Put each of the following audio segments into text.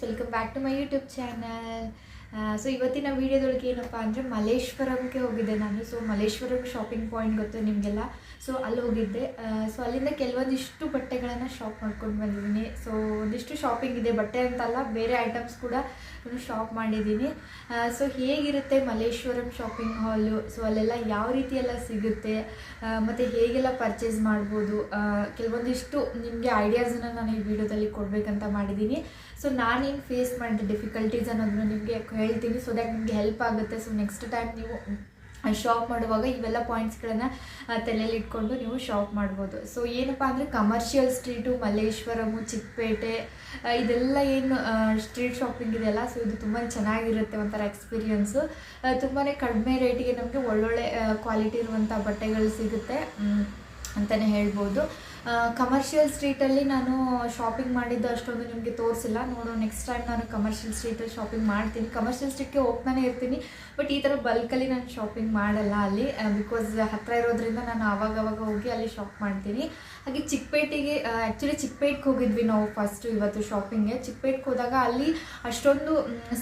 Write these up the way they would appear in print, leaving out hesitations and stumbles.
Welcome back to my YouTube channel. So ಇವತ್ತಿನ ವೀಡಿಯೋದೊಳಗೆ ಏನಪ್ಪ ಅಂದರೆ ಮಲ್ಲೇಶ್ವರಂಗೆ ಹೋಗಿದ್ದೆ ನಾನು. ಸೊ ಮಲ್ಲೇಶ್ವರಂ ಶಾಪಿಂಗ್ ಪಾಯಿಂಟ್ ಗೊತ್ತು ನಿಮಗೆಲ್ಲ. ಸೊ ಅಲ್ಲಿ ಹೋಗಿದ್ದೆ. ಸೊ ಅಲ್ಲಿಂದ ಕೆಲವೊಂದಿಷ್ಟು ಬಟ್ಟೆಗಳನ್ನು ಶಾಪ್ ಮಾಡ್ಕೊಂಡು ಬಂದಿದ್ದೀನಿ. ಸೊ ಒಂದಿಷ್ಟು ಶಾಪಿಂಗ್ ಇದೆ, ಬಟ್ಟೆ ಅಂತಲ್ಲ ಬೇರೆ ಐಟಮ್ಸ್ ಕೂಡ ನಾನು ಶಾಪ್ ಮಾಡಿದ್ದೀನಿ. ಸೊ ಹೇಗಿರುತ್ತೆ ಮಲ್ಲೇಶ್ವರಂ ಶಾಪಿಂಗ್ ಹಾಲು, ಸೊ ಅಲ್ಲೆಲ್ಲ ಯಾವ ರೀತಿ ಎಲ್ಲ ಸಿಗುತ್ತೆ ಮತ್ತು ಹೇಗೆಲ್ಲ ಪರ್ಚೇಸ್ ಮಾಡ್ಬೋದು, ಕೆಲವೊಂದಿಷ್ಟು ನಿಮಗೆ ಐಡಿಯಾಸನ್ನು ನಾನು ಈ ವಿಡಿಯೋದಲ್ಲಿ ಕೊಡಬೇಕಂತ ಮಾಡಿದ್ದೀನಿ. ಸೊ ನಾನೇನು ಫೇಸ್ ಮಾಡಿದೆ ಡಿಫಿಕಲ್ಟೀಸ್ ಅನ್ನೋದನ್ನ ನಿಮಗೆ ಹೇಳ್ತೀನಿ, ಸೊ ದ್ಯಾಟ್ ನಿಮಗೆ ಹೆಲ್ಪ್ ಆಗುತ್ತೆ. ಸೊ ನೆಕ್ಸ್ಟ್ ಟೈಮ್ ನೀವು ಶಾಪ್ ಮಾಡುವಾಗ ಇವೆಲ್ಲ ಪಾಯಿಂಟ್ಸ್ಗಳನ್ನು ತಲೆಯಲ್ಲಿ ಇಟ್ಕೊಂಡು ನೀವು ಶಾಪ್ ಮಾಡ್ಬೋದು. ಸೊ ಏನಪ್ಪ ಅಂದರೆ ಕಮರ್ಷಿಯಲ್ ಸ್ಟ್ರೀಟು, ಮಲ್ಲೇಶ್ವರಮು, ಚಿಕ್ಕಪೇಟೆ, ಇದೆಲ್ಲ ಏನು ಸ್ಟ್ರೀಟ್ ಶಾಪಿಂಗ್ ಇದೆಯಲ್ಲ, ಸೊ ಇದು ತುಂಬಾ ಚೆನ್ನಾಗಿರುತ್ತೆ. ಒಂಥರ ಎಕ್ಸ್ಪೀರಿಯನ್ಸು. ತುಂಬಾ ಕಡಿಮೆ ರೇಟಿಗೆ ನಮಗೆ ಒಳ್ಳೊಳ್ಳೆ ಕ್ವಾಲಿಟಿ ಇರುವಂಥ ಬಟ್ಟೆಗಳು ಸಿಗುತ್ತೆ ಅಂತಲೇ ಹೇಳ್ಬೋದು. ಕಮರ್ಷಿಯಲ್ ಸ್ಟ್ರೀಟಲ್ಲಿ ನಾನು ಶಾಪಿಂಗ್ ಮಾಡಿದ್ದು ಅಷ್ಟೊಂದು ನಿಮಗೆ ತೋರಿಸಿಲ್ಲ. ನೋಡೋ ನೆಕ್ಸ್ಟ್ ಟೈಮ್ ನಾನು ಕಮರ್ಷಿಯಲ್ ಸ್ಟ್ರೀಟಲ್ಲಿ ಶಾಪಿಂಗ್ ಮಾಡ್ತೀನಿ. ಕಮರ್ಷಿಯಲ್ ಸ್ಟ್ರೀಟ್ಗೆ ಹೋಗ್ತಾನೆ ಇರ್ತೀನಿ, ಬಟ್ ಈ ಥರ ಬಲ್ಕಲ್ಲಿ ನಾನು ಶಾಪಿಂಗ್ ಮಾಡಲ್ಲ ಅಲ್ಲಿ, ಬಿಕಾಸ್ ಹತ್ತಿರ ಇರೋದ್ರಿಂದ ನಾನು ಆವಾಗವಾಗ ಹೋಗಿ ಅಲ್ಲಿ ಶಾಪ್ ಮಾಡ್ತೀನಿ. ಹಾಗೆ ಚಿಕ್ಕಪೇಟೆಗೆ ಆ್ಯಕ್ಚುಲಿ ಚಿಕ್ಕಪೇಟೆಗೆ ಹೋಗಿದ್ವಿ ನಾವು ಫಸ್ಟು ಇವತ್ತು ಶಾಪಿಂಗ್ಗೆ. ಚಿಕ್ಕಪೇಟೆಗೆ ಹೋದಾಗ ಅಲ್ಲಿ ಅಷ್ಟೊಂದು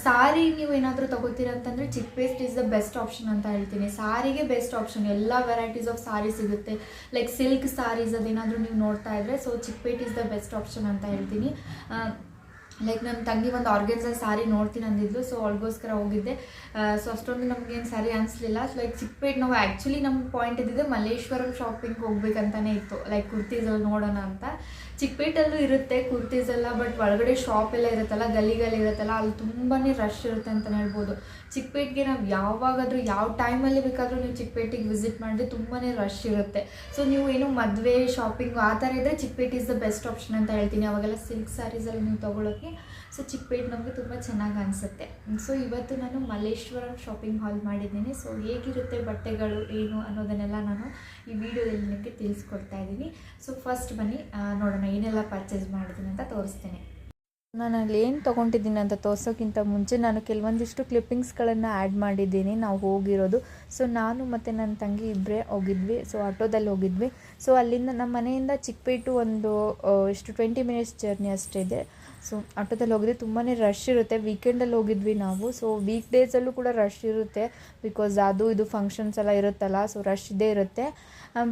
ಸಾರಿ ನೀವು ಏನಾದರೂ ತೊಗೋತೀರ ಅಂತಂದರೆ Chickpet is the best option ಅಂತ ಹೇಳ್ತೀನಿ. ಸಾರಿಗೆ ಬೆಸ್ಟ್ ಆಪ್ಷನ್, ಎಲ್ಲ ವೆರೈಟೀಸ್ ಆಫ್ ಸಾರಿ ಸಿಗುತ್ತೆ. ಲೈಕ್ ಸಿಲ್ಕ್ ಸಾರೀಸ್ ಅದೇನಾದರೂ ನೀವು ನೋಡ್ತಾ ಇದ್ದರೆ, so Chickpet is the best option ಅಂತ ಹೇಳ್ತೀನಿ. ಲೈಕ್ ನಮ್ಮ ತಂಗಿ ಒಂದು ಆರ್ಗೆನ್ಸಾ ಸಾರಿ ನೋಡ್ತೀನಿ ಅಂದಿದ್ಲು, ಸೊ ಅವಳಿಗೋಸ್ಕರ ಹೋಗಿದ್ದೆ. ಸೊ ಅಷ್ಟೊಂದು ನಮಗೇನು ಸರಿ ಅನಿಸ್ಲಿಲ್ಲ. ಸೊ ಲೈಕ್ ಚಿಕ್ಕಪೇಟೆ ನಾವು ಆ್ಯಕ್ಚುಲಿ ನಮ್ಮ ಪಾಯಿಂಟ್ ಇದ್ದಿದ್ದು ಮಲ್ಲೇಶ್ವರಂ ಶಾಪಿಂಗ್ ಹೋಗ್ಬೇಕಂತಲೇ ಇತ್ತು, ಲೈಕ್ ಕುರ್ತೀಸಲ್ಲಿ ನೋಡೋಣ ಅಂತ. ಚಿಕ್ಕಪೇಟಲ್ಲೂ ಇರುತ್ತೆ ಕುರ್ತೀಸ್ ಎಲ್ಲ, ಬಟ್ ಒಳಗಡೆ ಶಾಪ್ ಎಲ್ಲ ಇರುತ್ತಲ್ಲ, ಗಲ್ಲಿ ಇರುತ್ತಲ್ಲ, ಅಲ್ಲಿ ತುಂಬಾ ರಶ್ ಇರುತ್ತೆ ಅಂತಲೇ ಹೇಳ್ಬೋದು. ಚಿಕ್ಕಪೇಟೆಗೆ ನಾವು ಯಾವಾಗಾದರೂ ಯಾವ ಟೈಮಲ್ಲಿ ಬೇಕಾದರೂ ನೀವು ಚಿಕ್ಕಪೇಟೆಗೆ ವಿಸಿಟ್ ಮಾಡಿದ್ರೆ ತುಂಬಾ ರಶ್ ಇರುತ್ತೆ. ಸೊ ನೀವು ಏನು ಮದುವೆ ಶಾಪಿಂಗು ಆ ಥರ ಇದ್ದರೆ Chickpet is the best option ಅಂತ ಹೇಳ್ತೀನಿ. ಅವಾಗೆಲ್ಲ ಸಿಲ್ಕ್ ಸ್ಯಾರೀಸಲ್ಲಿ ನೀವು ತೊಗೊಳೋಕ್ಕೆ ಸೊ ಚಿಕ್ಕಪೇಟೆ ನಮಗೆ ತುಂಬ ಚೆನ್ನಾಗಿ ಅನಿಸುತ್ತೆ. ಸೊ ಇವತ್ತು ನಾನು ಮಲ್ಲೇಶ್ವರಂ ಶಾಪಿಂಗ್ ಹಾಲ್ ಮಾಡಿದ್ದೀನಿ. ಸೊ ಹೇಗಿರುತ್ತೆ ಬಟ್ಟೆಗಳು ಏನು ಅನ್ನೋದನ್ನೆಲ್ಲ ನಾನು ಈ ವಿಡಿಯೋದಲ್ಲಿ ನಿಮಗೆ ತಿಳಿಸ್ಕೊಡ್ತಾ ಇದ್ದೀನಿ. ಸೊ ಫಸ್ಟ್ ಬನ್ನಿ ನೋಡೋಣ ಏನೆಲ್ಲ ಪರ್ಚೇಸ್ ಮಾಡಿದ್ದೀನಿ ಅಂತ ತೋರಿಸ್ತೇನೆ. ನಾನು ಅಲ್ಲಿ ಏನು ತೊಗೊಂಡಿದ್ದೀನಿ ಅಂತ ತೋರಿಸೋಕ್ಕಿಂತ ಮುಂಚೆ ನಾನು ಕೆಲವೊಂದಿಷ್ಟು ಕ್ಲಿಪ್ಪಿಂಗ್ಸ್ಗಳನ್ನು ಆ್ಯಡ್ ಮಾಡಿದ್ದೀನಿ ನಾವು ಹೋಗಿರೋದು. ಸೊ ನಾನು ಮತ್ತು ನನ್ನ ತಂಗಿ ಇಬ್ಬರೇ ಹೋಗಿದ್ವಿ. ಸೊ ಆಟೋದಲ್ಲಿ ಹೋಗಿದ್ವಿ. ಸೊ ಅಲ್ಲಿಂದ ನಮ್ಮ ಮನೆಯಿಂದ ಚಿಕ್ಕಪೇಟು ಒಂದು 20 ಮಿನಿಟ್ಸ್ ಜರ್ನಿ ಅಷ್ಟೇ ಇದೆ. ಸೊ ಆಟೋದಲ್ಲಿ ಹೋಗಿದ್ವಿ. ತುಂಬಾ ರಶ್ ಇರುತ್ತೆ. ವೀಕೆಂಡಲ್ಲಿ ಹೋಗಿದ್ವಿ ನಾವು. ಸೊ ವೀಕ್ ಡೇಸಲ್ಲೂ ಕೂಡ ರಶ್ ಇರುತ್ತೆ, ಬಿಕಾಸ್ ಅದು ಇದು ಫಂಕ್ಷನ್ಸ್ ಎಲ್ಲ ಇರುತ್ತಲ್ಲ, ಸೊ ರಶ್ ಇದ್ದೇ ಇರುತ್ತೆ.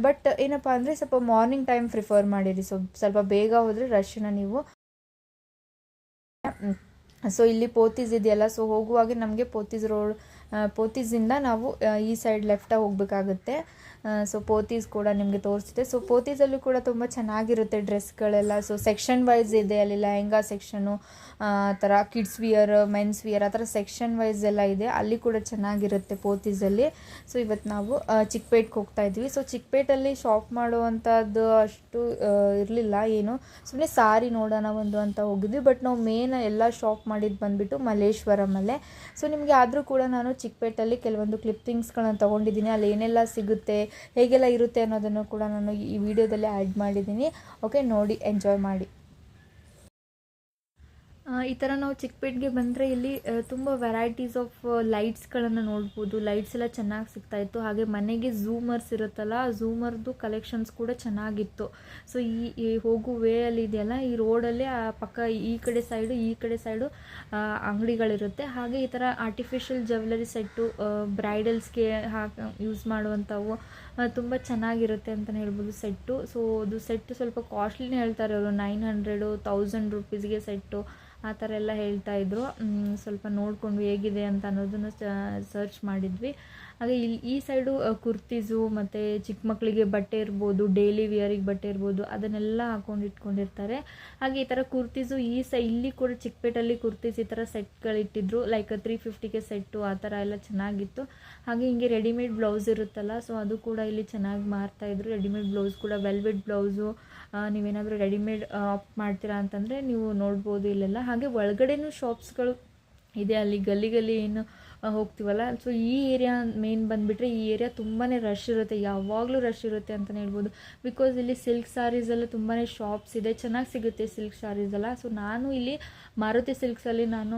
ಬಟ್ ಏನಪ್ಪ ಅಂದರೆ ಸ್ವಲ್ಪ ಮಾರ್ನಿಂಗ್ ಟೈಮ್ ಪ್ರಿಫರ್ ಮಾಡಿರಿ. ಸೊ ಸ್ವಲ್ಪ ಬೇಗ ಹೋದರೆ ರಶ್ನ ನೀವು. ಸೊ ಇಲ್ಲಿ ಪೋತೀಸ್ ಇದೆಯಲ್ಲ, ಸೊ ಹೋಗುವಾಗ ನಮಗೆ ಪೋತೀಸಿಂದ ನಾವು ಈ ಸೈಡ್ ಲೆಫ್ಟಾಗಿ ಹೋಗಬೇಕಾಗುತ್ತೆ. ಸೊ ಪೋತೀಸ್ ಕೂಡ ನಿಮಗೆ ತೋರಿಸಿದೆ. ಸೊ ಪೋತೀಸಲ್ಲೂ ಕೂಡ ತುಂಬ ಚೆನ್ನಾಗಿರುತ್ತೆ ಡ್ರೆಸ್ಗಳೆಲ್ಲ. ಸೊ ಸೆಕ್ಷನ್ ವೈಸ್ ಇದೆ ಅಲ್ಲಿ, ಲೆಹಂಗಾ ಸೆಕ್ಷನು, ಆ ಥರ ಕಿಡ್ಸ್ ವಿಯರ್, ಮೆನ್ಸ್ ವಿಯರ್, ಆ ಥರ ಸೆಕ್ಷನ್ ವೈಸ್ ಎಲ್ಲ ಇದೆ. ಅಲ್ಲಿ ಕೂಡ ಚೆನ್ನಾಗಿರುತ್ತೆ ಪೋತೀಸಲ್ಲಿ. ಸೊ ಇವತ್ತು ನಾವು ಚಿಕ್ಕಪೇಟೆಗೆ ಹೋಗ್ತಾ ಇದ್ವಿ. ಸೊ ಚಿಕ್ಕಪೇಟಲ್ಲಿ ಶಾಪ್ ಮಾಡುವಂಥದ್ದು ಅಷ್ಟು ಇರಲಿಲ್ಲ, ಏನು ಸುಮ್ಮನೆ ಸಾರಿ ನೋಡೋಣ ಒಂದು ಅಂತ ಹೋಗಿದ್ವಿ. ಬಟ್ ನಾವು ಮೇನ್ ಎಲ್ಲ ಶಾಪ್ ಮಾಡಿದ್ದು ಬಂದುಬಿಟ್ಟು ಮಲ್ಲೇಶ್ವರಮಲ್ಲೇ. ಸೊ ನಿಮಗೆ ಆದರೂ ಕೂಡ ನಾನು ಚಿಕ್ಕಪೇಟಲ್ಲಿ ಕೆಲವೊಂದು ಕ್ಲಿಪ್ಪಿಂಗ್ಸ್ಗಳನ್ನು ತೊಗೊಂಡಿದ್ದೀನಿ. ಅಲ್ಲಿ ಏನೆಲ್ಲ ಸಿಗುತ್ತೆ, ಹೇಗೆಲ್ಲ ಇರುತ್ತೆ ಅನ್ನೋದನ್ನು ಕೂಡ ನಾನು ಈ ವಿಡಿಯೋದಲ್ಲಿ ಆ್ಯಡ್ ಮಾಡಿದ್ದೀನಿ. ಓಕೆ, ನೋಡಿ ಎಂಜಾಯ್ ಮಾಡಿ. ಈ ಥರ ನಾವು ಚಿಕ್ಕಪೇಟೆಗೆ ಬಂದರೆ ಇಲ್ಲಿ ತುಂಬ ವೆರೈಟೀಸ್ ಆಫ್ ಲೈಟ್ಸ್ಗಳನ್ನು ನೋಡ್ಬೋದು. ಲೈಟ್ಸ್ ಎಲ್ಲ ಚೆನ್ನಾಗಿ ಸಿಗ್ತಾಯಿತ್ತು. ಹಾಗೆ ಮನೆಗೆ ಝೂಮರ್ಸ್ ಇರುತ್ತಲ್ಲ, ಝೂಮರ್ದು ಕಲೆಕ್ಷನ್ಸ್ ಕೂಡ ಚೆನ್ನಾಗಿತ್ತು. ಸೊ ಈ ಹೋಗೋ ವೇ ಅಲ್ಲಿ ಇದೆಯಲ್ಲ, ಈ ರೋಡಲ್ಲೇ ಪಕ್ಕ ಈ ಕಡೆ ಸೈಡು ಅಂಗಡಿಗಳಿರುತ್ತೆ. ಹಾಗೆ ಈ ಥರ ಆರ್ಟಿಫಿಷಿಯಲ್ ಜ್ಯುವೆಲರಿ ಸೆಟ್ಟು, ಬ್ರೈಡಲ್ಸ್ಗೆ ಯೂಸ್ ಮಾಡುವಂಥವು ತುಂಬ ಚೆನ್ನಾಗಿರುತ್ತೆ ಅಂತಲೇ ಹೇಳ್ಬೋದು ಸೆಟ್ಟು. ಸೊ ಅದು ಸೆಟ್ಟು ಸ್ವಲ್ಪ ಕಾಸ್ಟ್ಲಿನೇ ಹೇಳ್ತಾರೆ ಅವರು, 900 1000 ರುಪೀಸ್ಗೆ ಸೆಟ್ಟು ಆ ಥರ ಎಲ್ಲ ಹೇಳ್ತಾಯಿದ್ರು. ಸ್ವಲ್ಪ ನೋಡಿಕೊಂಡು ಹೇಗಿದೆ ಅಂತ ಅನ್ನೋದನ್ನು ಸರ್ಚ್ ಮಾಡಿದ್ವಿ. ಹಾಗೆ ಈ ಸೈಡು ಕುರ್ತೀಸು ಮತ್ತು ಚಿಕ್ಕ ಮಕ್ಕಳಿಗೆ ಬಟ್ಟೆ ಇರ್ಬೋದು, ಡೈಲಿ ವಿಯರಿಗೆ ಬಟ್ಟೆ ಇರ್ಬೋದು, ಅದನ್ನೆಲ್ಲ ಇಟ್ಕೊಂಡಿರ್ತಾರೆ. ಹಾಗೆ ಈ ಥರ ಕುರ್ತೀಸು ಇಲ್ಲಿ ಕೂಡ ಚಿಕ್ಕಪೇಟಲ್ಲಿ ಕುರ್ತೀಸ್ ಈ ಥರ ಸೆಟ್ಗಳಿಟ್ಟಿದ್ರು. ಲೈಕ್ 350ಗೆ ಸೆಟ್ಟು ಆ ಥರ ಎಲ್ಲ ಚೆನ್ನಾಗಿತ್ತು. ಹಾಗೆ ಹಿಂಗೆ ರೆಡಿಮೇಡ್ ಬ್ಲೌಸ್ ಇರುತ್ತಲ್ಲ, ಸೊ ಅದು ಕೂಡ ಇಲ್ಲಿ ಚೆನ್ನಾಗಿ ಮಾರ್ತಾಯಿದ್ರು. ರೆಡಿಮೇಡ್ ಬ್ಲೌಸ್ ಕೂಡ, ವೆಲ್ವೆಟ್ ಬ್ಲೌಸು, ನೀವೇನಾದರೂ ರೆಡಿಮೇಡ್ ಆಪ್ಟ್ ಮಾಡ್ತೀರಾ ಅಂತಂದರೆ ನೀವು ನೋಡ್ಬೋದು ಇಲ್ಲೆಲ್ಲ. ಹಾಗೆ ಒಳಗಡೆನೂ ಶಾಪ್ಸ್ಗಳು ಇದೆ ಅಲ್ಲಿ, ಗಲ್ಲಿ ಏನು ಹೋಗ್ತೀವಲ್ಲ. ಸೊ ಈ ಏರಿಯಾ ಮೇನ್ ಬಂದುಬಿಟ್ರೆ ಈ ಏರಿಯಾ ತುಂಬಾ ರಶ್ ಇರುತ್ತೆ, ಯಾವಾಗಲೂ ರಶ್ ಇರುತ್ತೆ ಅಂತಲೇ ಹೇಳ್ಬೋದು. ಬಿಕಾಸ್ ಇಲ್ಲಿ ಸಿಲ್ಕ್ ಸ್ಯಾರೀಸ್ ಎಲ್ಲ ತುಂಬಾ ಶಾಪ್ಸ್ ಇದೆ, ಚೆನ್ನಾಗಿ ಸಿಗುತ್ತೆ ಸಿಲ್ಕ್ ಸ್ಯಾರೀಸ್ ಎಲ್ಲ. ಸೊ ನಾನು ಇಲ್ಲಿ ಮಾರುತಿ ಸಿಲ್ಕ್ಸಲ್ಲಿ ನಾನು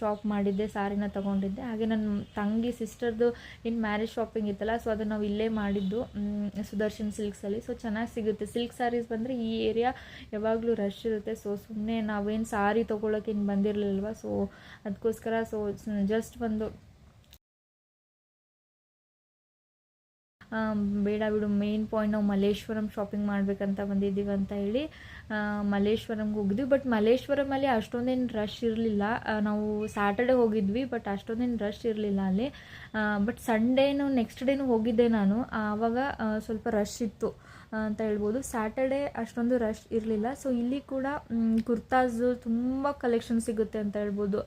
ಶಾಪ್ ಮಾಡಿದ್ದೆ, ಸ್ಯಾರಿನ ತೊಗೊಂಡಿದ್ದೆ. ಹಾಗೆ ನನ್ನ ತಂಗಿ ಸಿಸ್ಟರ್ದು ಏನು ಮ್ಯಾರೇಜ್ ಶಾಪಿಂಗ್ ಇತ್ತಲ್ಲ, ಸೊ ಅದು ನಾವು ಇಲ್ಲೇ ಮಾಡಿದ್ದು ಸುದರ್ಶನ್ ಸಿಲ್ಕ್ಸಲ್ಲಿ. ಸೊ ಚೆನ್ನಾಗಿ ಸಿಗುತ್ತೆ ಸಿಲ್ಕ್ ಸ್ಯಾರೀಸ್ ಬಂದರೆ ಈ ಏರಿಯಾ ಯಾವಾಗಲೂ ರಶ್ ಇರುತ್ತೆ. ಸೊ ಸುಮ್ಮನೆ ನಾವೇನು ಸಾರಿ ತೊಗೊಳಕ್ಕೆ ಇನ್ನು ಬಂದಿರಲಿಲ್ವ, ಸೊ ಅದಕ್ಕೋಸ್ಕರ ಸೊ ಜಸ್ಟ್ ಒಂದು ಬೇಡ ಬಿಡು, ಮೇನ್ ಪಾಯಿಂಟ್ ನಾವು ಮಲ್ಲೇಶ್ವರಂ ಶಾಪಿಂಗ್ ಮಾಡಬೇಕಂತ ಬಂದಿದ್ದೀವಿ ಅಂತ ಹೇಳಿ ಮಲ್ಲೇಶ್ವರಂಗೆ ಹೋಗಿದ್ವಿ. ಬಟ್ ಮಲ್ಲೇಶ್ವರಮಲ್ಲಿ ಅಷ್ಟೊಂದೇನು ರಶ್ ಇರಲಿಲ್ಲ. ನಾವು ಸ್ಯಾಟರ್ಡೆ ಹೋಗಿದ್ವಿ, ಬಟ್ ಅಷ್ಟೊಂದೇನು ರಶ್ ಇರಲಿಲ್ಲ ಅಲ್ಲಿ. ಬಟ್ ಸಂಡೇನು ನೆಕ್ಸ್ಟ್ ಡೇನೂ ಹೋಗಿದ್ದೆ ನಾನು, ಆವಾಗ ಸ್ವಲ್ಪ ರಶ್ ಇತ್ತು ಅಂತ ಹೇಳ್ಬೋದು. ಸ್ಯಾಟರ್ಡೆ ಅಷ್ಟೊಂದು ರಶ್ ಇರಲಿಲ್ಲ. ಸೊ ಇಲ್ಲಿ ಕೂಡ ಕುರ್ತಾಸು ತುಂಬ ಕಲೆಕ್ಷನ್ ಸಿಗುತ್ತೆ ಅಂತ ಹೇಳ್ಬೋದು.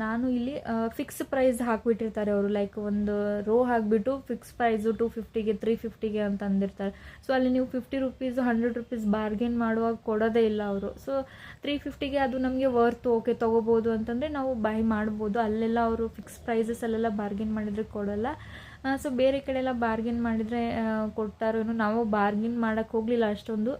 ನಾನು ಇಲ್ಲಿ ಫಿಕ್ಸ್ ಪ್ರೈಸ್ ಹಾಕಿಬಿಟ್ಟಿರ್ತಾರೆ ಅವರು, ಲೈಕ್ ಒಂದು ರೋ ಹಾಕಿಬಿಟ್ಟು ಫಿಕ್ಸ್ ಪ್ರೈಸು 250ಗೆ 350ಗೆ ಅಂತ ಅಂದಿರ್ತಾರೆ. ಸೊ ಅಲ್ಲಿ ನೀವು 50 ರುಪೀಸು 100 ರುಪೀಸ್ ಬಾರ್ಗೇನ್ ಮಾಡುವಾಗ ಕೊಡೋದೇ ಇಲ್ಲ ಅವರು. ಸೊ 350ಗೆ ಅದು ನಮಗೆ ವರ್ತ್, ಓಕೆ ತೊಗೋಬೋದು ಅಂತಂದರೆ ನಾವು ಬೈ ಮಾಡ್ಬೋದು. ಅಲ್ಲೆಲ್ಲ ಅವರು ಫಿಕ್ಸ್ ಪ್ರೈಸಸಲ್ಲೆಲ್ಲ ಬಾರ್ಗೇನ್ ಮಾಡಿದರೆ ಕೊಡೋಲ್ಲ. ಸೊ ಬೇರೆ ಕಡೆ ಎಲ್ಲ ಬಾರ್ಗೇನ್ ಮಾಡಿದರೆ ಕೊಡ್ತಾರೋ. ನಾವು ಬಾರ್ಗೇನ್ ಮಾಡೋಕ್ಕೆ ಹೋಗಲಿಲ್ಲ ಅಷ್ಟೊಂದು,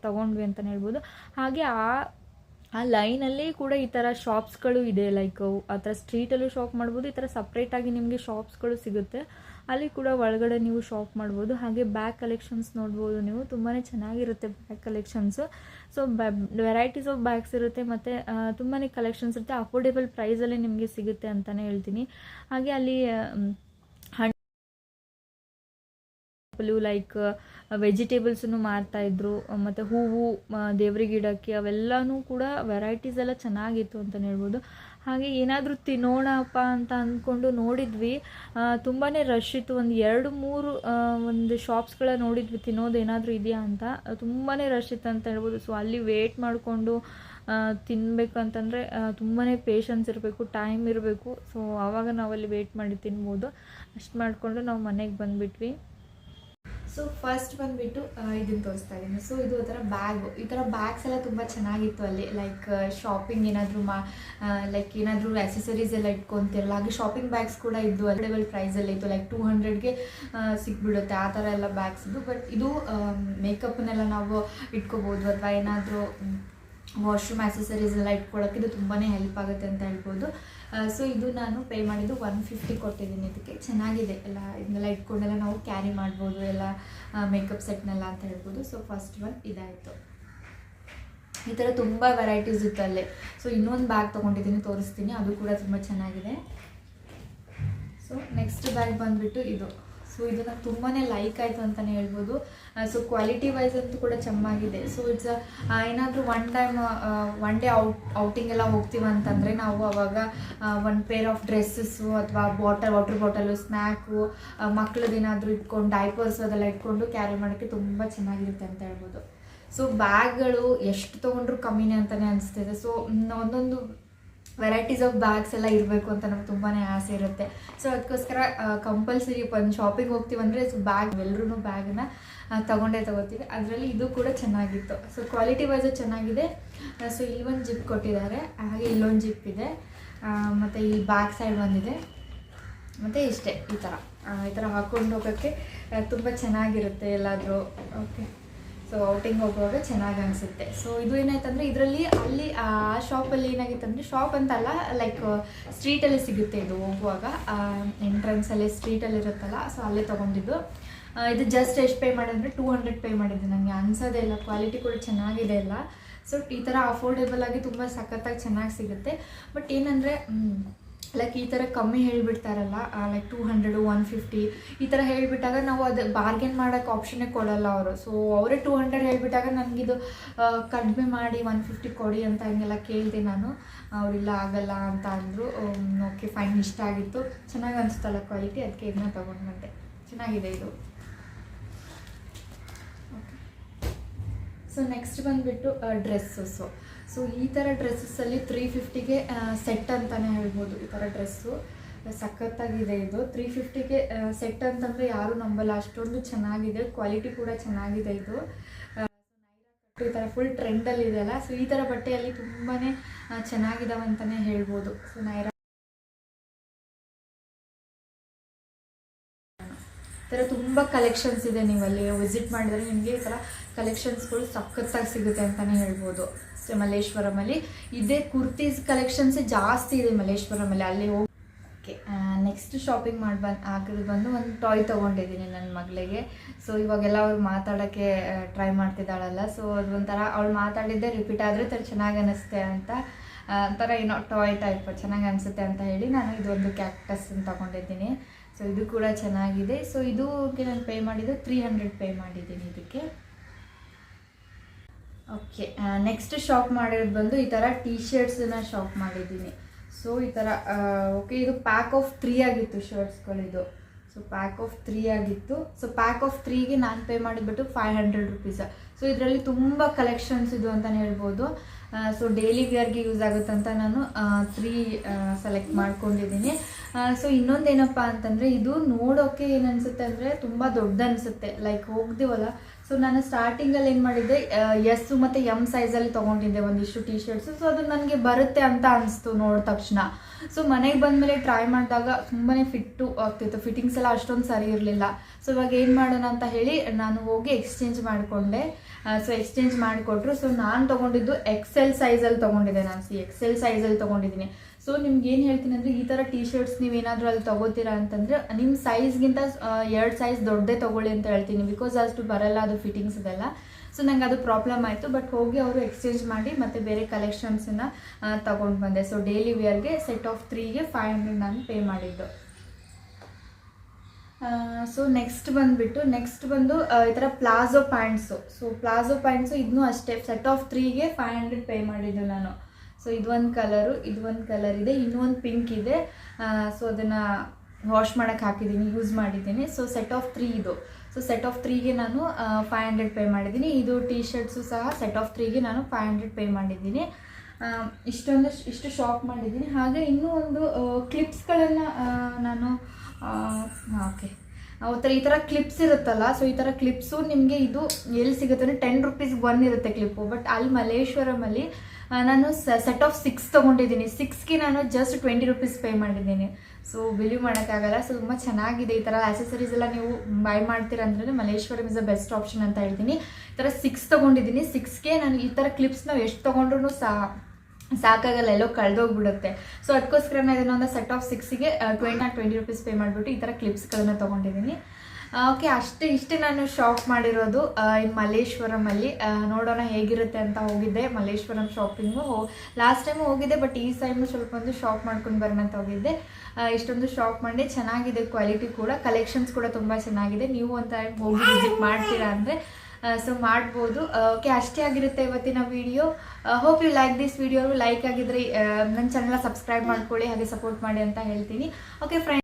ತೊಗೊಂಡ್ವಿ ಅಂತಲೇ ಹೇಳ್ಬೋದು. ಹಾಗೆ ಆ ಲೈನಲ್ಲಿ ಕೂಡ ಈ ಥರ ಶಾಪ್ಸ್ಗಳು ಇದೆ, ಲೈಕ್ ಆ ಥರ ಸ್ಟ್ರೀಟಲ್ಲೂ ಶಾಪ್ ಮಾಡ್ಬೋದು, ಈ ಥರ ಸಪ್ರೇಟಾಗಿ ನಿಮಗೆ ಶಾಪ್ಸ್ಗಳು ಸಿಗುತ್ತೆ, ಅಲ್ಲಿ ಕೂಡ ಒಳಗಡೆ ನೀವು ಶಾಪ್ ಮಾಡ್ಬೋದು. ಹಾಗೆ ಬ್ಯಾಗ್ ಕಲೆಕ್ಷನ್ಸ್ ನೋಡ್ಬೋದು ನೀವು, ತುಂಬಾ ಚೆನ್ನಾಗಿರುತ್ತೆ bag collections. So varieties of bags ಇರುತ್ತೆ, ಮತ್ತು ತುಂಬಾ ಕಲೆಕ್ಷನ್ಸ್ ಇರುತ್ತೆ, ಅಫೋರ್ಡೆಬಲ್ ಪ್ರೈಸಲ್ಲಿ ನಿಮಗೆ ಸಿಗುತ್ತೆ ಅಂತಲೇ ಹೇಳ್ತೀನಿ. ಹಾಗೆ ಅಲ್ಲಿ ಲೈಕ್ ವೆಜಿಟೇಬಲ್ಸನ್ನು ಮಾರ್ತಾಯಿದ್ರು, ಮತ್ತು ಹೂವು, ದೇವ್ರಿಗೆ ಇಡೋಕ್ಕೆ ಅವೆಲ್ಲನೂ ಕೂಡ ವೆರೈಟೀಸ್ ಎಲ್ಲ ಚೆನ್ನಾಗಿತ್ತು ಅಂತಲೇ ಹೇಳ್ಬೋದು. ಹಾಗೆ ಏನಾದರೂ ತಿನ್ನೋಣಪ್ಪ ಅಂತ ಅಂದ್ಕೊಂಡು ನೋಡಿದ್ವಿ, ತುಂಬಾ ರಶ್ ಇತ್ತು. ಒಂದು 2-3 ಒಂದು ಶಾಪ್ಸ್ಗಳ ನೋಡಿದ್ವಿ, ತಿನ್ನೋದು ಏನಾದರೂ ಇದೆಯಾ ಅಂತ, ತುಂಬಾ ರಶ್ ಇತ್ತು ಅಂತ ಹೇಳ್ಬೋದು. ಸೊ ಅಲ್ಲಿ ವೇಟ್ ಮಾಡಿಕೊಂಡು ತಿನ್ನಬೇಕಂತಂದರೆ ತುಂಬಾ ಪೇಷನ್ಸ್ ಇರಬೇಕು, ಟೈಮ್ ಇರಬೇಕು. ಸೊ ಆವಾಗ ನಾವಲ್ಲಿ ವೇಟ್ ಮಾಡಿ ತಿನ್ಬೋದು. ಅಷ್ಟು ಮಾಡಿಕೊಂಡು ನಾವು ಮನೆಗೆ ಬಂದುಬಿಟ್ವಿ. ಸೊ ಫಸ್ಟ್ ಬಂದುಬಿಟ್ಟು ಇದನ್ನು ತೋರಿಸ್ತಾ ಇದ್ದೀನಿ. ಸೊ ಇದು ಆ ಥರ ಬ್ಯಾಗು, ಈ ಥರ ಬ್ಯಾಗ್ಸ್ ಎಲ್ಲ ತುಂಬ ಚೆನ್ನಾಗಿತ್ತು ಅಲ್ಲಿ. ಲೈಕ್ ಶಾಪಿಂಗ್ ಏನಾದರೂ ಲೈಕ್ ಏನಾದರೂ ಆ್ಯಕ್ಸೆಸರೀಸ್ ಎಲ್ಲ ಇಟ್ಕೊತಿರಲ್ಲ, ಹಾಗೆ ಶಾಪಿಂಗ್ ಬ್ಯಾಗ್ಸ್ ಕೂಡ ಇದ್ದು ಅಫೋರ್ಡೆಬಲ್ ಪ್ರೈಸಲ್ಲಿ ಇತ್ತು, ಲೈಕ್ 200ಗೆ ಸಿಕ್ಬಿಡುತ್ತೆ ಆ ಥರ ಎಲ್ಲ ಬ್ಯಾಗ್ಸ್ ಇದ್ದು. ಬಟ್ ಇದು ಮೇಕಪ್ನೆಲ್ಲ ನಾವು ಇಟ್ಕೋಬೋದು, ಅಥವಾ ಏನಾದರೂ ವಾಶ್ರೂಮ್ ಆ್ಯಕ್ಸೆಸರೀಸ್ ಎಲ್ಲ ಇಟ್ಕೊಳ್ಳೋಕ್ಕೆ ಇದು ತುಂಬಾ ಹೆಲ್ಪ್ ಆಗುತ್ತೆ ಅಂತ ಹೇಳ್ಬೋದು. ಸೊ ಇದು ನಾನು ಪೇ ಮಾಡಿದ್ದು 150 ಕೊಟ್ಟಿದ್ದೀನಿ ಇದಕ್ಕೆ. ಚೆನ್ನಾಗಿದೆ ಎಲ್ಲ, ಇದನ್ನೆಲ್ಲ ಇಟ್ಕೊಂಡೆಲ್ಲ ನಾವು ಕ್ಯಾರಿ ಮಾಡ್ಬೋದು ಎಲ್ಲ ಮೇಕಪ್ ಸೆಟ್ನೆಲ್ಲ ಅಂತ ಹೇಳ್ಬೋದು. ಸೊ ಫಸ್ಟ್ ಒನ್ ಇದಾಯಿತು. ಈ ಥರ ತುಂಬ ವೆರೈಟೀಸ್ ಇತ್ತು ಅಲ್ಲೇ. ಸೊ ಇನ್ನೊಂದು ಬ್ಯಾಗ್ ತೊಗೊಂಡಿದ್ದೀನಿ, ತೋರಿಸ್ತೀನಿ, ಅದು ಕೂಡ ತುಂಬ ಚೆನ್ನಾಗಿದೆ. ಸೊ ನೆಕ್ಸ್ಟ್ ಬ್ಯಾಗ್ ಬಂದುಬಿಟ್ಟು ಇದು. ಸೊ ಇದು ನಂಗೆ ತುಂಬಾ ಲೈಕ್ ಆಯಿತು ಅಂತಲೇ ಹೇಳ್ಬೋದು. ಸೊ ಕ್ವಾಲಿಟಿ ವೈಸ್ ಅಂತೂ ಕೂಡ ಚೆನ್ನಾಗಿದೆ. ಸೊ ಇಟ್ಸ್ ಏನಾದರೂ ಒನ್ ಡೇ ಔಟಿಂಗ್ ಎಲ್ಲ ಹೋಗ್ತೀವಿ ಅಂತಂದರೆ ನಾವು ಅವಾಗ ಒಂದು ಪೇರ್ ಆಫ್ ಡ್ರೆಸ್ಸಸ್ಸು ಅಥವಾ ವಾಟರ್ ಬಾಟಲು, ಸ್ನ್ಯಾಕು, ಮಕ್ಕಳದ್ದೇನಾದರೂ ಇಟ್ಕೊಂಡು ಡೈಪರ್ಸು ಅದೆಲ್ಲ ಇಟ್ಕೊಂಡು ಕ್ಯಾರಿ ಮಾಡೋಕ್ಕೆ ತುಂಬ ಚೆನ್ನಾಗಿರುತ್ತೆ ಅಂತ ಹೇಳ್ಬೋದು. ಸೊ ಬ್ಯಾಗ್ಗಳು ಎಷ್ಟು ತೊಗೊಂಡ್ರೂ ಕಮ್ಮಿನೇ ಅಂತಲೇ ಅನಿಸ್ತಿದೆ. ಸೊ ಒಂದೊಂದು ವೆರೈಟೀಸ್ ಆಫ್ ಬ್ಯಾಗ್ಸ್ ಎಲ್ಲ ಇರಬೇಕು ಅಂತ ನಮ್ಗೆ ತುಂಬಾ ಆಸೆ ಇರುತ್ತೆ. ಸೊ ಅದಕ್ಕೋಸ್ಕರ ಕಂಪಲ್ಸರಿ ಒಂದು ಶಾಪಿಂಗ್ ಹೋಗ್ತೀವಂದರೆ ಬ್ಯಾಗ್ ಎಲ್ಲರೂ ಬ್ಯಾಗನ್ನ ತೊಗೋತೀವಿ. ಅದರಲ್ಲಿ ಇದು ಕೂಡ ಚೆನ್ನಾಗಿತ್ತು. ಸೊ ಕ್ವಾಲಿಟಿ ವೈಸು ಚೆನ್ನಾಗಿದೆ. ಸೊ ಇಲ್ಲಿ ಒಂದು ಜಿಪ್ ಕೊಟ್ಟಿದ್ದಾರೆ, ಹಾಗೆ ಇಲ್ಲೊಂದು ಜಿಪ್ ಇದೆ, ಮತ್ತು ಇಲ್ಲಿ ಬ್ಯಾಕ್ ಸೈಡ್ ಬಂದಿದೆ, ಮತ್ತು ಇಷ್ಟೇ. ಈ ಥರ ಹಾಕ್ಕೊಂಡು ಹೋಗೋಕ್ಕೆ ತುಂಬ ಚೆನ್ನಾಗಿರುತ್ತೆ ಎಲ್ಲಾದರೂ. ಓಕೆ, ಸೊ ಔಟಿಂಗ್ ಹೋಗುವಾಗ ಚೆನ್ನಾಗಿ ಅನಿಸುತ್ತೆ. ಸೊ ಇದು ಏನಾಯ್ತಂದರೆ ಇದರಲ್ಲಿ ಅಲ್ಲಿ ಆ ಶಾಪಲ್ಲಿ ಏನಾಗಿತ್ತಂದರೆ, ಶಾಪ್ ಅಂತಲ್ಲ, ಲೈಕ್ ಸ್ಟ್ರೀಟಲ್ಲಿ ಸಿಗುತ್ತೆ ಇದು. ಹೋಗುವಾಗ ಎಂಟ್ರೆನ್ಸಲ್ಲಿ ಸ್ಟ್ರೀಟಲ್ಲಿ ಇರುತ್ತಲ್ಲ, ಸೊ ಅಲ್ಲೇ ತೊಗೊಂಡಿದ್ದು. ಇದು ಜಸ್ಟ್ ಎಷ್ಟು ಪೇ ಮಾಡಿದ್ರೆ 200 ಪೇ ಮಾಡಿದ್ದೆ. ನನಗೆ ಅನ್ಸೋದೇ ಇಲ್ಲ, ಕ್ವಾಲಿಟಿ ಕೂಡ ಚೆನ್ನಾಗಿದೆ ಎಲ್ಲ. ಸೊ ಈ ಥರ ಅಫೋರ್ಡೆಬಲ್ ಆಗಿ ತುಂಬ ಸಖತ್ತಾಗಿ ಚೆನ್ನಾಗಿ ಸಿಗುತ್ತೆ. ಬಟ್ ಏನಂದರೆ ಲೈಕ್ ಈ ಥರ ಕಮ್ಮಿ ಹೇಳಿಬಿಡ್ತಾರಲ್ಲ, ಲೈಕ್ 200, 150 ಈ ಥರ ಹೇಳಿಬಿಟ್ಟಾಗ ನಾವು ಅದು ಬಾರ್ಗೇನ್ ಮಾಡೋಕ್ಕೆ ಆಪ್ಷನ್ನೇ ಕೊಡೋಲ್ಲ ಅವರು. ಸೊ ಅವರೇ 200 ಹೇಳಿಬಿಟ್ಟಾಗ ನನಗಿದು ಕಡಿಮೆ ಮಾಡಿ 150 ಕೊಡಿ ಅಂತ ಹಂಗೆಲ್ಲ ಕೇಳಿದೆ ನಾನು. ಅವರಿಲ್ಲ ಆಗಲ್ಲ ಅಂತ ಅಂದರು. ಓಕೆ ಫೈನ್, ಇಷ್ಟ ಆಗಿತ್ತು, ಚೆನ್ನಾಗಿ ಅನಿಸ್ತಲ್ಲ ಕ್ವಾಲಿಟಿ, ಅದಕ್ಕೆ ಇದನ್ನ ತೊಗೊಂಡು ಬಂದೆ. ಚೆನ್ನಾಗಿದೆ ಇದು. ಓಕೆ, ಸೊ ನೆಕ್ಸ್ಟ್ ಬಂದುಬಿಟ್ಟು ಡ್ರೆಸ್ಸಸ್ಸು. ಸೊ ಈ ಥರ ಡ್ರೆಸ್ಸಸ್ಸಲ್ಲಿ 350ಗೆ ಸೆಟ್ ಅಂತಲೇ ಹೇಳ್ಬೋದು. ಈ ಥರ ಡ್ರೆಸ್ಸು ಸಖತ್ತಾಗಿದೆ ಇದು. 350ಗೆ ಸೆಟ್ ಅಂತಂದರೆ ಯಾರೂ ನಂಬಲ್ಲ, ಅಷ್ಟೊಂದು ಚೆನ್ನಾಗಿದೆ, ಕ್ವಾಲಿಟಿ ಕೂಡ ಚೆನ್ನಾಗಿದೆ ಇದು. ಈ ಥರ ಫುಲ್ ಟ್ರೆಂಡಲ್ಲಿ ಇದೆಯಲ್ಲ, ಸೊ ಈ ಥರ ಬಟ್ಟೆಯಲ್ಲಿ ತುಂಬಾ ಚೆನ್ನಾಗಿದ್ದಾವೆ ಅಂತಲೇ ಹೇಳ್ಬೋದು. ಸೊ ನೈರಾ ಥರ ತುಂಬ ಕಲೆಕ್ಷನ್ಸ್ ಇದೆ. ನೀವು ಅಲ್ಲಿ ವಿಸಿಟ್ ಮಾಡಿದರೆ ನಿಮಗೆ ಈ ಥರ ಕಲೆಕ್ಷನ್ಸ್ಗಳು ಸಖತ್ತಾಗಿ ಸಿಗುತ್ತೆ ಅಂತಲೇ ಹೇಳ್ಬೋದು. ಸೊ ಮಲ್ಲೇಶ್ವರಮಲ್ಲಿ ಇದೇ ಕುರ್ತೀಸ್ ಕಲೆಕ್ಷನ್ಸ್ ಜಾಸ್ತಿ ಇದೆ ಮಲ್ಲೇಶ್ವರಮಲ್ಲಿ. ಅಲ್ಲಿ ಹೋಗಿ ಓಕೆ, ನೆಕ್ಸ್ಟ್ ಶಾಪಿಂಗ್ ಆಗಿದ್ದು ಬಂದು ಒಂದು ಟಾಯ್ ತೊಗೊಂಡಿದ್ದೀನಿ ನನ್ನ ಮಗಳಿಗೆ. ಸೊ ಇವಾಗೆಲ್ಲ ಅವ್ರು ಮಾತಾಡೋಕ್ಕೆ ಟ್ರೈ ಮಾಡ್ತಿದ್ದಾಳಲ್ಲ, ಸೊ ಅದೊಂಥರ ಅವಳು ಮಾತಾಡಿದ್ದೆ ರಿಪೀಟ್ ಆದರೆ ಚೆನ್ನಾಗಿ ಅನ್ನಿಸುತ್ತೆ ಅಂತ ಒಂಥರ ಏನೋ ಟಾಯ್ ಟೈಪ್ ಚೆನ್ನಾಗಿ ಅನಿಸುತ್ತೆ ಅಂತ ಹೇಳಿ ನಾನು ಇದೊಂದು ಕ್ಯಾಕ್ಟಸ್ ತೊಗೊಂಡಿದ್ದೀನಿ. ಸೊ ಇದು ಕೂಡ ಚೆನ್ನಾಗಿದೆ. ಸೊ ಇದಕ್ಕೆ ನಾನು ಪೇ ಮಾಡಿದ್ದು 300 ಪೇ ಮಾಡಿದ್ದೀನಿ ಇದಕ್ಕೆ. ಓಕೆ, ನೆಕ್ಸ್ಟ್ ಶಾಪ್ ಮಾಡಿರೋದು ಬಂದು ಈ ಥರ ಟೀ ಶರ್ಟ್ಸನ್ನ ಶಾಪ್ ಮಾಡಿದ್ದೀನಿ. ಸೊ ಈ ಥರ ಓಕೆ, ಇದು ಪ್ಯಾಕ್ ಆಫ್ 3 ಆಗಿತ್ತು ಶರ್ಟ್ಸ್ಗಳಿದು. ಸೊ ಪ್ಯಾಕ್ ಆಫ್ 3 ಆಗಿತ್ತು. ಸೊ ಪ್ಯಾಕ್ ಆಫ್ 3ಗೆ ನಾನು ಪೇ ಮಾಡಿಬಿಟ್ಟು 500 ರುಪೀಸ್. ಸೊ ಇದರಲ್ಲಿ ತುಂಬ ಕಲೆಕ್ಷನ್ಸ್ ಇದು ಅಂತಲೇ ಹೇಳ್ಬೋದು. ಸೊ ಡೈಲಿ ವೇರ್ಗೆ ಯೂಸ್ ಆಗುತ್ತಂತ ನಾನು 3 ಸೆಲೆಕ್ಟ್ ಮಾಡ್ಕೊಂಡಿದ್ದೀನಿ. ಸೊ ಇನ್ನೊಂದೇನಪ್ಪ ಅಂತಂದರೆ ಇದು ನೋಡೋಕ್ಕೆ ಏನು ಅನಿಸುತ್ತೆ ಅಂದರೆ ತುಂಬ ದೊಡ್ಡ ಅನಿಸುತ್ತೆ, ಲೈಕ್ ಹೋಗ್ತೀವಲ್ಲ. ಸೊ ನಾನು ಸ್ಟಾರ್ಟಿಂಗಲ್ಲಿ ಏನು ಮಾಡಿದ್ದೆ, ಎಸ್ ಮತ್ತು ಎಮ್ ಸೈಜಲ್ಲಿ ತೊಗೊಂಡಿದ್ದೆ ಒಂದಿಷ್ಟು ಟೀ ಶರ್ಟ್ಸು. ಸೊ ಅದು ನನಗೆ ಬರುತ್ತೆ ಅಂತ ಅನಿಸ್ತು ನೋಡಿದ ತಕ್ಷಣ. ಸೊ ಮನೆಗೆ ಬಂದಮೇಲೆ ಟ್ರೈ ಮಾಡಿದಾಗ ತುಂಬಾ ಫಿಟ್ಟು ಆಗ್ತಿತ್ತು, ಫಿಟ್ಟಿಂಗ್ಸ್ ಎಲ್ಲ ಅಷ್ಟೊಂದು ಸರಿ ಇರಲಿಲ್ಲ. ಸೊ ಇವಾಗ ಏನು ಮಾಡೋಣ ಅಂತ ಹೇಳಿ ನಾನು ಹೋಗಿ ಎಕ್ಸ್ಚೇಂಜ್ ಮಾಡಿಕೊಂಡೆ. ಸೊ ಎಕ್ಸ್ಚೇಂಜ್ ಮಾಡಿಕೊಟ್ರು. ಸೊ ನಾನು ತೊಗೊಂಡಿದ್ದು XL ಸೈಜಲ್ಲಿ ತೊಗೊಂಡಿದ್ದೆ. ನಾನು XL ಸೈಜಲ್ಲಿ ತೊಗೊಂಡಿದ್ದೀನಿ. ಸೊ ನಿಮ್ಗೆ ಏನು ಹೇಳ್ತೀನಿ ಅಂದರೆ, ಈ ಥರ ಟೀ ಶರ್ಟ್ಸ್ ನೀವೇನಾದರೂ ಅಲ್ಲಿ ತೊಗೋತೀರಾ ಅಂತಂದರೆ ನಿಮ್ಮ ಸೈಜ್ಗಿಂತ 2 ಸೈಜ್ ದೊಡ್ಡದೇ ತೊಗೊಳ್ಳಿ ಅಂತ ಹೇಳ್ತೀನಿ. ಬಿಕಾಸ್ ಅಷ್ಟು ಬರಲ್ಲ ಅದು ಫಿಟ್ಟಿಂಗ್ಸ್ ಇದೆಲ್ಲ. ಸೊ ನಂಗೆ ಅದು ಪ್ರಾಬ್ಲಮ್ ಆಯಿತು. ಬಟ್ ಹೋಗಿ ಅವರು ಎಕ್ಸ್ಚೇಂಜ್ ಮಾಡಿ ಮತ್ತು ಬೇರೆ ಕಲೆಕ್ಷನ್ಸನ್ನು ತೊಗೊಂಡು ಬಂದೆ. ಸೊ ಡೈಲಿ ವೇರ್ಗೆ ಸೆಟ್ ಆಫ್ 3ಗೆ 500 ನಾನು ಪೇ ಮಾಡಿದ್ದು. ಸೊ ನೆಕ್ಸ್ಟ್ ಬಂದು ಈ ಥರ palazzo pants. So palazzo pants ಇದನ್ನೂ ಅಷ್ಟೇ ಸೆಟ್ ಆಫ್ 3ಗೆ 500 ಪೇ ಮಾಡಿದ್ದು ನಾನು. ಸೊ ಇದೊಂದು ಕಲರ್ ಇದೆ, ಇನ್ನೊಂದು ಪಿಂಕ್ ಇದೆ. ಸೊ ಅದನ್ನು ವಾಶ್ ಮಾಡೋಕ್ಕೆ ಹಾಕಿದ್ದೀನಿ, ಯೂಸ್ ಮಾಡಿದ್ದೀನಿ. ಸೊ ಸೆಟ್ ಆಫ್ 3 ಇದು. ಸೊ ಸೆಟ್ ಆಫ್ 3ಗೆ ನಾನು 500 ಪೇ ಮಾಡಿದ್ದೀನಿ. ಇದು ಟೀ ಶರ್ಟ್ಸು ಸಹ ಸೆಟ್ ಆಫ್ 3ಗೆ ನಾನು 500 ಪೇ ಮಾಡಿದ್ದೀನಿ. ಇಷ್ಟು ಶಾಪ್ ಮಾಡಿದ್ದೀನಿ. ಹಾಗೆ ಇನ್ನೂ ಒಂದು ಕ್ಲಿಪ್ಸ್ಗಳನ್ನು ನಾನು ಓಕೆ, ಈ ಥರ ಕ್ಲಿಪ್ಸ್ ಇರುತ್ತಲ್ಲ. ಸೊ ಈ ಥರ ಕ್ಲಿಪ್ಸು ನಿಮಗೆ ಇದು ಎಲ್ಲಿ ಸಿಗುತ್ತೆ ಅಂದರೆ 10 ರುಪೀಸ್ಗೆ 1 ಇರುತ್ತೆ ಕ್ಲಿಪ್ಪು. ಬಟ್ ಅಲ್ಲಿ ಮಲ್ಲೇಶ್ವರಮಲ್ಲಿ ನಾನು ಸೆಟ್ ಆಫ್ 6 ತೊಗೊಂಡಿದ್ದೀನಿ. 6ಗೆ ನಾನು ಜಸ್ಟ್ 20 ರುಪೀಸ್ ಪೇ ಮಾಡಿದ್ದೀನಿ. ಸೊ ಬಿಲೀವ್ ಮಾಡೋಕ್ಕಾಗಲ್ಲ. ಸೊ ತುಂಬ ಚೆನ್ನಾಗಿದೆ. ಈ ಥರ ಆ್ಯಸೆಸರೀಸ್ ಎಲ್ಲ ನೀವು ಬೈ ಮಾಡ್ತೀರಾ ಅಂದರೆ Malleshwaram is the best option ಅಂತ ಹೇಳ್ತೀನಿ. ಈ ಥರ 6 ತೊಗೊಂಡಿದ್ದೀನಿ. 6ಗೆ ನಾನು ಈ ಥರ ಕ್ಲಿಪ್ಸ್ ನಾವು ಎಷ್ಟು ತೊಗೊಂಡ್ರೂ ಸಾಕಾಗಲ್ಲ, ಎಲ್ಲೋ ಕಳೆದೋಗ್ಬಿಡುತ್ತೆ. ಸೊ ಅದಕ್ಕೋಸ್ಕರ ನಾನು ಇದನ್ನೊಂದು ಸೆಟ್ ಆಫ್ 6ಗೆ 20 ರುಪೀಸ್ ಪೇ ಮಾಡಿಬಿಟ್ಟು ಈ ಥರ ಕ್ಲಿಪ್ಸ್ಗಳನ್ನು ತೊಗೊಂಡಿದ್ದೀನಿ. ಓಕೆ, ಇಷ್ಟೇ ನಾನು ಶಾಪ್ ಮಾಡಿರೋದು ಇನ್ನು ಮಲ್ಲೇಶ್ವರಮಲ್ಲಿ. ನೋಡೋಣ ಹೇಗಿರುತ್ತೆ ಅಂತ ಹೋಗಿದ್ದೆ ಮಲ್ಲೇಶ್ವರಂ ಶಾಪಿಂಗು. ಲಾಸ್ಟ್ ಟೈಮು ಹೋಗಿದ್ದೆ, ಬಟ್ ಈ ಟೈಮು ಸ್ವಲ್ಪ ಒಂದು ಶಾಪ್ ಮಾಡ್ಕೊಂಡು ಬರೋಣ ಅಂತ ಹೋಗಿದ್ದೆ. ಇಷ್ಟೊಂದು ಶಾಪ್ ಮಾಡಿ ಚೆನ್ನಾಗಿದೆ, ಕ್ವಾಲಿಟಿ ಕೂಡ, ಕಲೆಕ್ಷನ್ಸ್ ಕೂಡ ತುಂಬ ಚೆನ್ನಾಗಿದೆ. ನೀವು ಒಂದು ಟೈಮ್ ಹೋಗಿ ವಿಸಿಟ್ ಮಾಡ್ತೀರಾ ಅಂದರೆ ಸೊ ಮಾಡ್ಬೋದು. ಓಕೆ, ಅಷ್ಟೇ ಆಗಿರುತ್ತೆ ಇವತ್ತಿನ video. Hope you like this video. Like ಆಗಿದ್ರೆ ನನ್ನ ಚಾನಲ್ನ ಸಬ್ಸ್ಕ್ರೈಬ್ ಮಾಡ್ಕೊಳ್ಳಿ, ಹಾಗೆ ಸಪೋರ್ಟ್ ಮಾಡಿ ಅಂತ ಹೇಳ್ತೀನಿ. Okay friends.